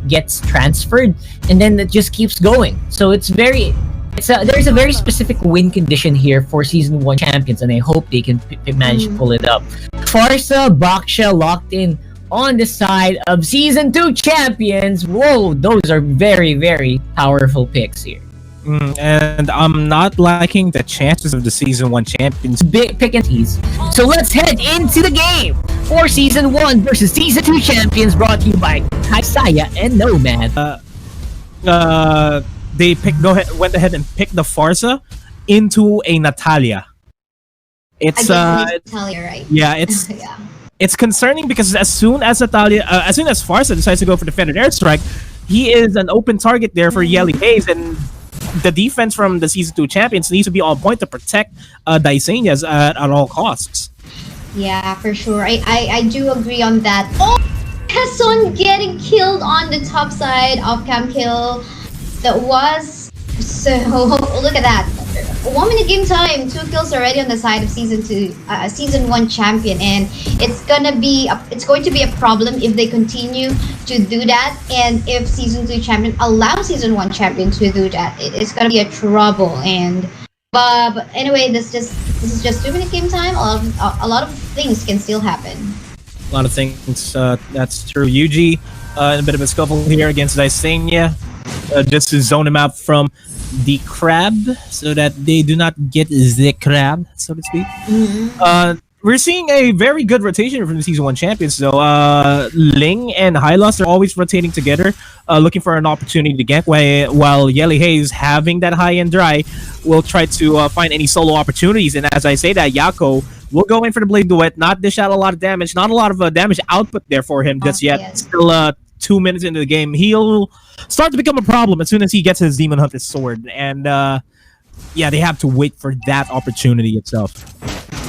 gets transferred, and then it just keeps going. So there's a very specific win condition here for Season 1 champions, and I hope they can manage to pull it up. Farsa, Baksha locked in on the side of Season 2 champions. Whoa, those are very, very powerful picks here. And I'm not liking the chances of the Season 1 champions. Big pick and tease. So let's head into the game for Season 1 versus Season 2 champions, brought to you by Kaisaya and Nomad. They went ahead and picked the Farsa into a Natalia. It's Natalia, right? Yeah, it's it's concerning because as soon as Farsa decides to go for defended airstrike, he is an open target there for YALI-HAZE, and the defense from the Season 2 champions needs to be on point to protect DYSANIA at all costs. Yeah, for sure. I do agree on that. Oh, ESON getting killed on the top side of cam kill. That was so. Look at that. 1 minute game time, 2 kills already on the side of Season 1 champion, and it's going to be a problem if they continue to do that, and if Season 2 champion allow Season 1 champion to do that, it's going to be a trouble. And but anyway, this is just 2 minute game time. A lot of things can still happen. A lot of things. That's true. YUJI, a bit of a scuffle here against DYSANIA, just to zone him out from the crab so that they do not get the crab, so to speak. We're seeing a very good rotation from the Season 1 champions, though. Ling and Hylos are always rotating together, looking for an opportunity to gank, while YALI-HAZE, having that high-end dry, will try to find any solo opportunities. And as I say that, YAKOU will go in for the blade duet, not dish out a lot of damage, not a lot of damage output there for him just yet. Yes. Still 2 minutes into the game. He'll start to become a problem as soon as he gets his Demon Hunter's sword. And yeah, they have to wait for that opportunity itself.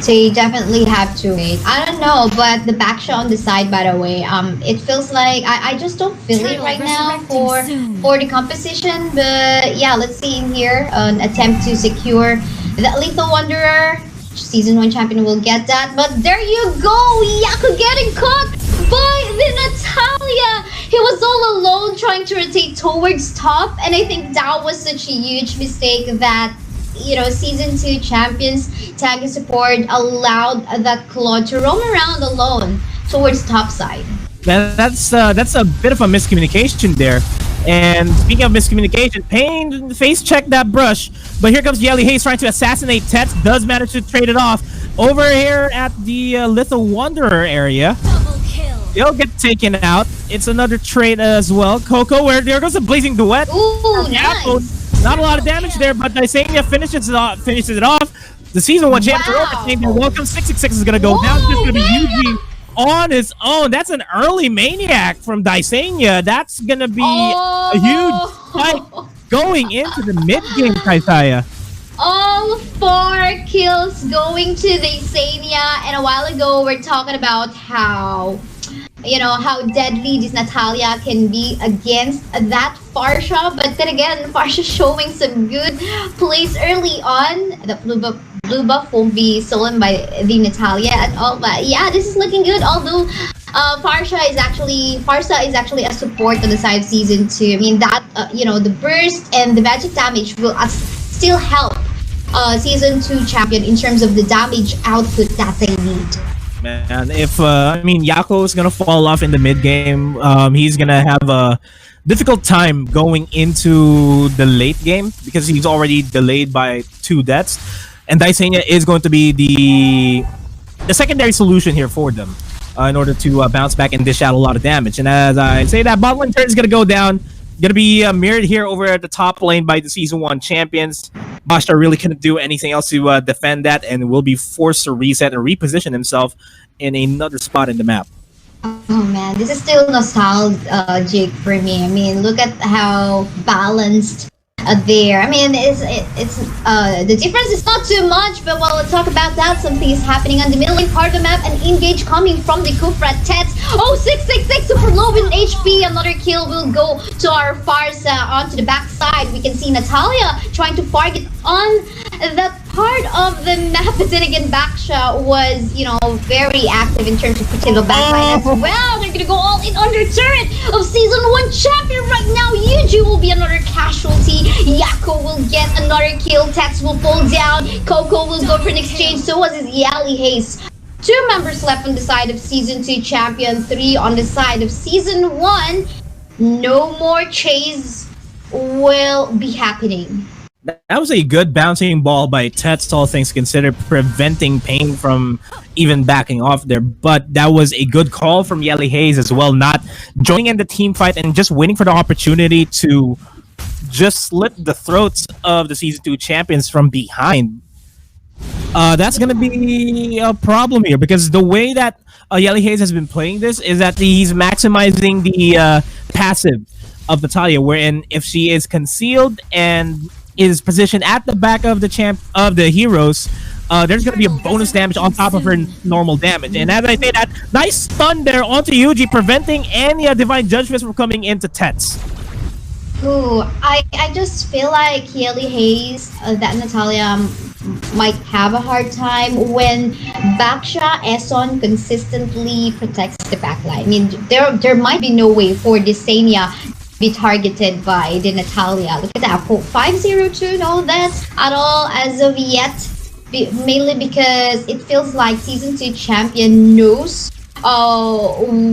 They definitely have to wait. I don't know, but the backshot on the side, by the way, it feels like I just don't feel it right now for the composition. But yeah, let's see in here an attempt to secure the Lethal Wanderer. Season 1 champion will get that, but there you go, YAKOU getting caught by the Natalia. He was all alone trying to rotate towards top, and I think that was such a huge mistake that, you know, Season 2 champions tag and support allowed that Claude to roam around alone towards top side. That's a bit of a miscommunication there. And speaking of miscommunication, PEIN face checked that brush, but here comes YALI-HAZE trying to assassinate TETS. Does manage to trade it off over here at the Lethal Wanderer area. He'll get taken out. It's another trade as well. COCO, where there goes a blazing duet. Ooh, nice. Not a lot of damage there, but DYSANIA finishes it off. The Season 1 champion overtaken. Welcome 666 is gonna go down. It's gonna be YUJI on his own. That's an early maniac from DYSANIA. That's gonna be a huge spike going into the mid game, Kaisaya. All 4 kills going to DYSANIA, and a while ago we're talking about how, you know, how deadly this Natalia can be against that Farsha, but then again, Farsha showing some good plays early on. The blue buff won't be stolen by the Natalia at all, but yeah, this is looking good. Although Farsa is actually a support on the side of Season 2. I mean that you know, the burst and the magic damage will still help Season 2 champion in terms of the damage output that they need. Man, if I mean YAKOU is gonna fall off in the mid game, he's gonna have a difficult time going into the late game because he's already delayed by 2 deaths, and DYSANIA is going to be the secondary solution here for them in order to bounce back and dish out a lot of damage. And as I say that, bot lane turn is gonna go down. Gonna be mirrored here over at the top lane by the Season 1 champions. Bashta really couldn't do anything else to defend that, and will be forced to reset and reposition himself in another spot in the map. Oh man, this is still nostalgic for me. I mean, look at how balanced there. I mean, it's the difference is not too much, but while we'll talk about that, something is happening on the middle lane part of the map. An engage coming from the Kufra TETS. Oh, 666 super low in HP. Another kill will go to our Farsa onto the backside. We can see Natalia trying to target on that part of the map, but then again, Baksha was, you know, very active in terms of protecting the backline as well. They're gonna go all in under turret of Season 1 champion right now. YUJI will be another casualty. YAKOU will get another kill. TETS will fall down. COCO will go for an exchange. So was his HAZE. 2 members left on the side of Season 2 champion, 3 on the side of Season 1. No more chase will be happening. That was a good bouncing ball by TETS, all things considered, preventing PEIN from even backing off there. But that was a good call from HAZE as well, not joining in the team fight and just waiting for the opportunity to just slit the throats of the Season 2 champions from behind. That's going to be a problem here, because the way that HAZE has been playing this is that he's maximizing the passive of Natalia, wherein if she is concealed and is positioned at the back of the heroes, there's going to be a bonus damage on top of her normal damage. And as I say that, nice stun there onto YUJI, preventing any Divine Judgments from coming into TETS. Ooh, I just feel like HAZE, that Natalia might have a hard time when Baksha ESON consistently protects the backline. I mean, there might be no way for DYSANIA be targeted by the Natalia. Look at that, 502, no that's at all as of yet, mainly because it feels like Season 2 champion knows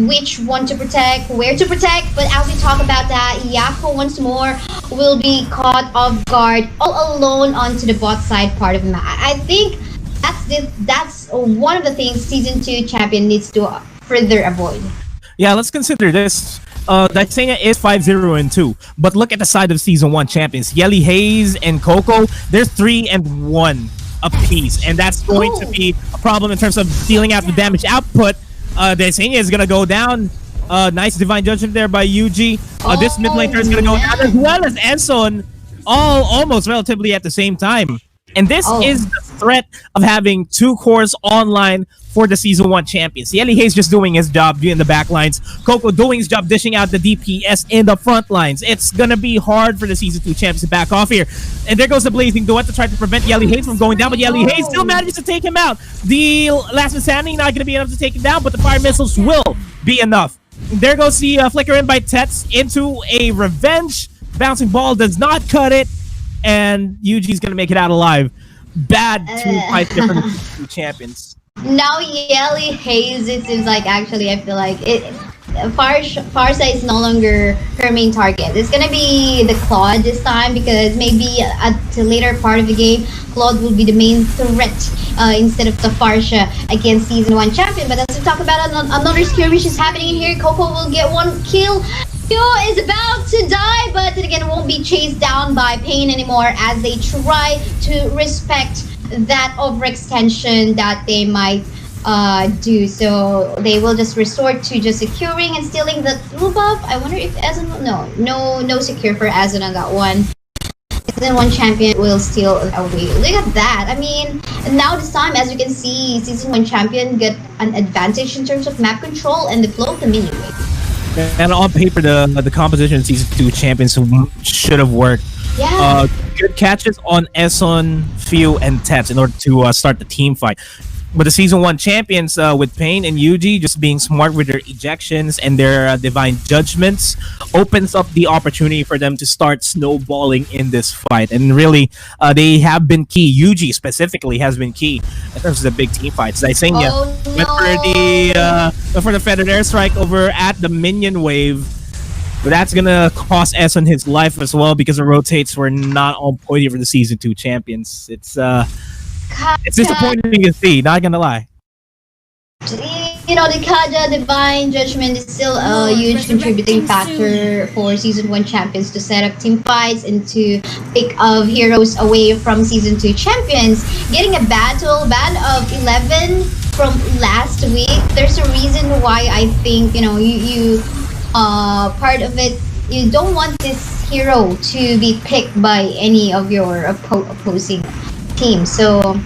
which one to protect, where to protect. But as we talk about that, YAKOU once more will be caught off guard all alone onto the bot side part of the map. I think that's one of the things Season 2 champion needs to further avoid. Yeah, let's consider this. DYSANIA is 5-0-2, but look at the side of Season 1 champions. HAZE and COCO, they're 3-1 apiece, and that's going to be a problem in terms of dealing out the damage output. DYSANIA is going to go down. Nice Divine Judgment there by YUJI. This mid laner is going to go down, as well as ESON, all almost relatively at the same time. And this is the threat of having 2 cores online for the Season 1 champions. HAZE just doing his job in the back lines. COCO doing his job dishing out the DPS in the front lines. It's going to be hard for the Season 2 champions to back off here. And there goes the Blazing Duet to try to prevent HAZE from going down, but HAZE still manages to take him out. The Last Man Standing not going to be enough to take him down, but the fire missiles will be enough. There goes the flicker in by TETS into a revenge. Bouncing ball does not cut it, and YUJI's going to make it out alive. Bad 2 fight different champions. Now HAZE, it seems like actually I feel like Farsa is no longer her main target. It's gonna be the Claude this time, because maybe at the later part of the game, Claude will be the main threat instead of the Farsa against Season 1 champion. But as we talk about another skirmish is happening in here, COCO will get 1 kill. Is about to die, but then again won't be chased down by PEIN anymore, as they try to respect that overextension that they might do. So they will just resort to just securing and stealing the blue buff. I wonder if ESON, no secure for ESON on that one. Season 1 champion will steal away. Look at that. I mean, now this time, as you can see, Season 1 champion get an advantage in terms of map control and the flow of the mini wave. And on paper, the composition of Season 2 champions should have worked. Yeah. Good catches on ESON, PHEWW, and TETS in order to start the team fight. But the Season 1 champions with PEIN and YUJI just being smart with their ejections and their Divine Judgments opens up the opportunity for them to start snowballing in this fight. And really, they have been key. YUJI specifically has been key in terms of the big team fights. DYSANIA went for the feathered airstrike over at the minion wave. But that's going to cost ESON his life as well, because the rotates were not on point here for the Season 2 champions. It's disappointing to see, not gonna lie. You know, the Kaja Divine Judgment is still a huge contributing factor for Season 1 champions to set up team fights and to pick of heroes away from Season 2 champions. Getting a ban of 11 from last week, there's a reason why I think, you know, you part of it, you don't want this hero to be picked by any of your opposing team. So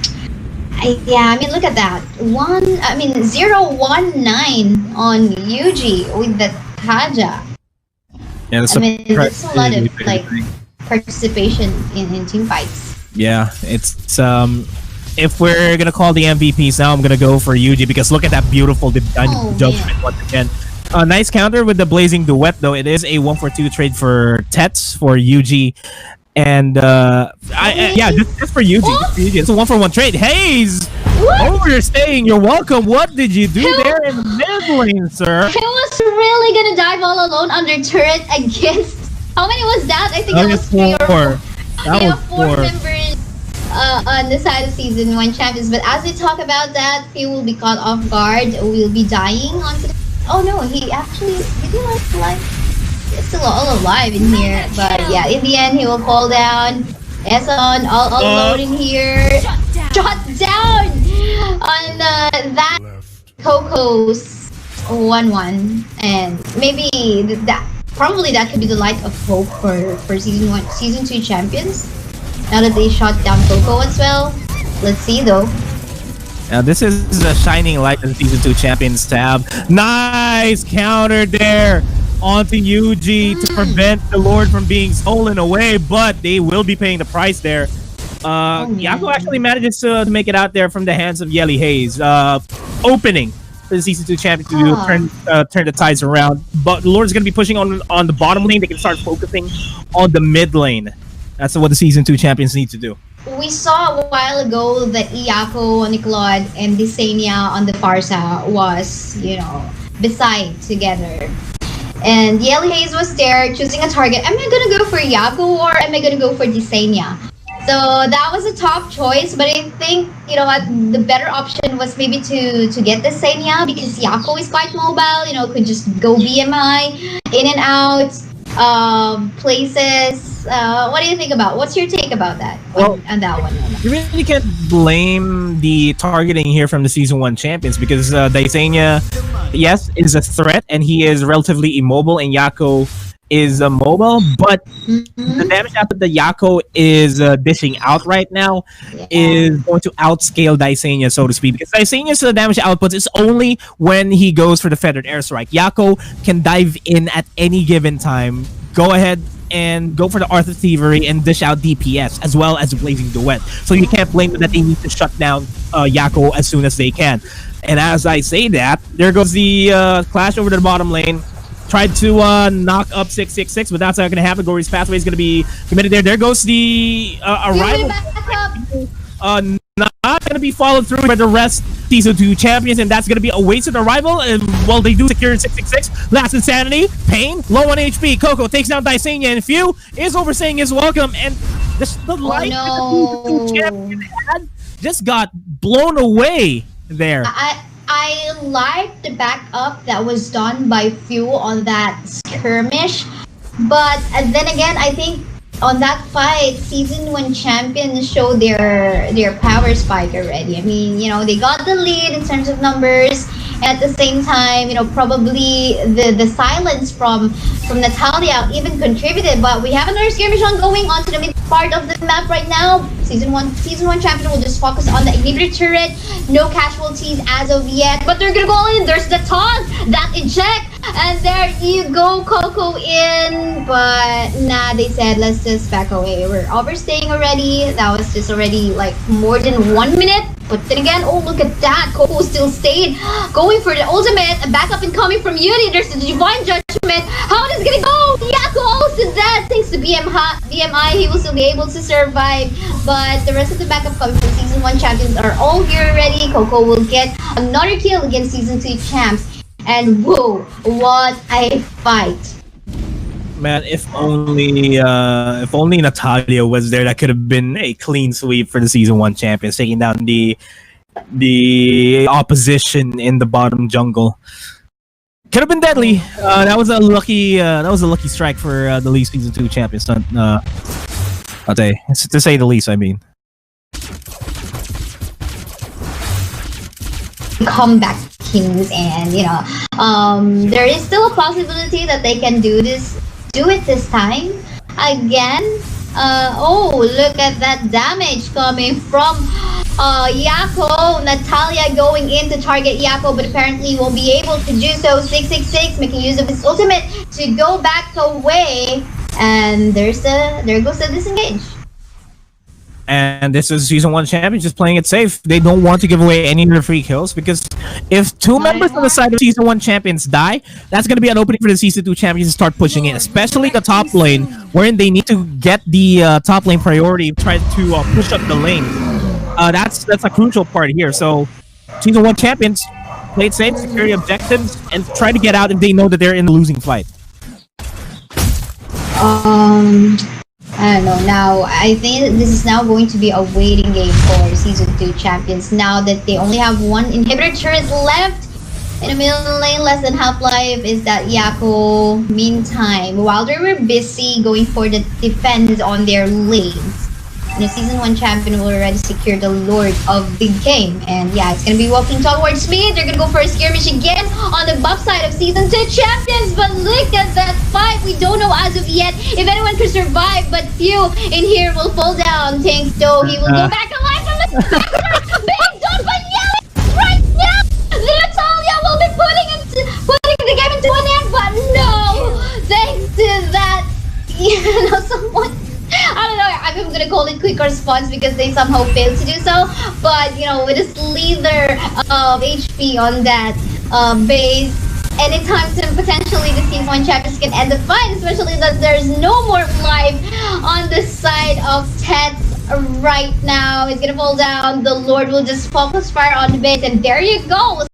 I mean, look at that. 0-1-9 on YUJI with the Kaja. Yeah, I mean, that's a lot of like participation in team fights. Yeah, it's if we're gonna call the MVPs now, I'm gonna go for Yuji because look at that beautiful judgment once again. Nice counter with the blazing duet though. It is a 1-for-2 trade for TETS for Yuji, and yeah, just for Yuji. It's a 1-for-1 trade. HAZE, overstaying. You're welcome. What did you do there in the mid lane, sir? He was really gonna dive all alone under turret against. How many was that? I think it was 3 or 4. That was 4 members on the side of Season 1 champions. But as we talk about that, he will be caught off guard. Will be dying onto the... Oh no, he actually... Did he like... It's still all alive in here. But yeah, in the end, he will fall down. ESON all alone in here. Shot down on that COCO's 1-1. And maybe that... Probably that could be the light of hope for season 2 champions. Now that they shot down COCO as well. Let's see though. Now this is a shining light that season 2 champions to have. Nice counter there onto Yuji to prevent the Lord from being stolen away, but they will be paying the price there. YAKOU actually manages to make it out there from the hands of Yelly HAZE. Opening for the season 2 champion to turn the tides around, but the Lord's gonna be pushing on the bottom lane. They can start focusing on the mid lane. That's what the season 2 champions need to do. We saw a while ago that YAKOU, Nicolod, and DYSANIA on the Farsa was, you know, beside together. And Yelly HAZE was there choosing a target. Am I gonna go for YAKOU or am I gonna go for DYSANIA? So that was a tough choice, but I think, you know what, the better option was maybe to get DYSANIA because YAKOU is quite mobile, you know, could just go BMI, in and out, places. What do you think about? What's your take about that? Well, on that one? You really can't blame the targeting here from the season 1 champions because DYSANIA, yes, is a threat and he is relatively immobile, and YAKOU is mobile, but the damage output that YAKOU is dishing out right now is going to outscale DYSANIA, so to speak, because DYSANIA's damage output is only when he goes for the feathered airstrike. YAKOU can dive in at any given time, go ahead and go for the Arthur Thievery and dish out DPS as well as the Blazing Duet. So you can't blame them that they need to shut down YAKOU as soon as they can. And as I say that, there goes the clash over to the bottom lane. Tried to knock up 666, but that's not going to happen. Gory's pathway is going to be committed there. There goes the arrival. Not going to be followed through by the rest season 2 champions, and that's going to be a wasted arrival. And while they do secure 666, last insanity, PEIN, low on HP. COCO takes down DYSANIA, and PHEWW is overstaying his welcome. And the light that the season 2 champion had just got blown away there. I like the backup that was done by PHEWW on that skirmish, but then again, I think on that fight, season 1 champions showed their power spike already. I mean, you know, they got the lead in terms of numbers, and at the same time, you know, probably the silence from Natalia even contributed. But we have another skirmish ongoing onto the mid part of the map right now. Season 1 champion will just focus on the inhibitor turret. No casualties as of yet, but they're gonna go in. There's the taunt, that eject, and there you go, COCO in. But nah, they said let's just back away. We're overstaying already. That was just already like more than 1 minute. But then again, oh look at that, COCO still stayed, going for the ultimate. A backup incoming from YUJI. There's the divine judgment. How is it gonna go? YAKOU also dead thanks to BMI. He will still be able to survive. But the rest of the backup coming from season 1 champions are all here already. COCO will get another kill against season 2 champs. And whoa, what a fight. Man, if only Natalia was there, that could have been a clean sweep for the season 1 champions, taking down the opposition in the bottom jungle. Could have been deadly. That was a lucky strike for the League season 2 champions. I'll tell you, to say the least. I mean, comeback kings, and you know, there is still a possibility that they can do it this time again. Oh, look at that damage coming from YAKOU. Natalia going in to target YAKOU, but apparently won't be able to do so. 666 making use of his ultimate to go back away, and there goes the disengage. And this is Season 1 champion just playing it safe. They don't want to give away any of their free kills because if two members on the side of Season 1 champions die, that's going to be an opening for the Season 2 champions to start pushing in, especially the top lane, wherein they need to get the top lane priority, try to push up the lane. That's a crucial part here. So Season 1 champions play it safe, secure the objectives, and try to get out if they know that they're in the losing fight. I don't know. Now, I think this is now going to be a waiting game for Season 2 champions. Now that they only have one inhibitor turret left in the middle lane, less than half-life, is that YAKOU. Meantime, while they were busy going for the defense on their lanes, the Season 1 champion will already secure the Lord of the game. And yeah, it's going to be walking towards mid. They're going to go for a skirmish again on the buff side of Season 2 champions. But look at that fight. We don't know as of yet if anyone could survive. But few in here will fall down. Tanks though, he will go back alive from the Spectre. Big Dog by yelling right now. Natalia will be putting the game into an end. But no, thanks to that, you know, someone... I don't know, I'm gonna call it quick response because they somehow failed to do so. But, you know, with a slither of HP on that base, anytime soon, potentially the Season 1 champions can end the fight, especially that there's no more life on the side of TETS right now. It's gonna fall down. The Lord will just focus fire on the base, and there you go.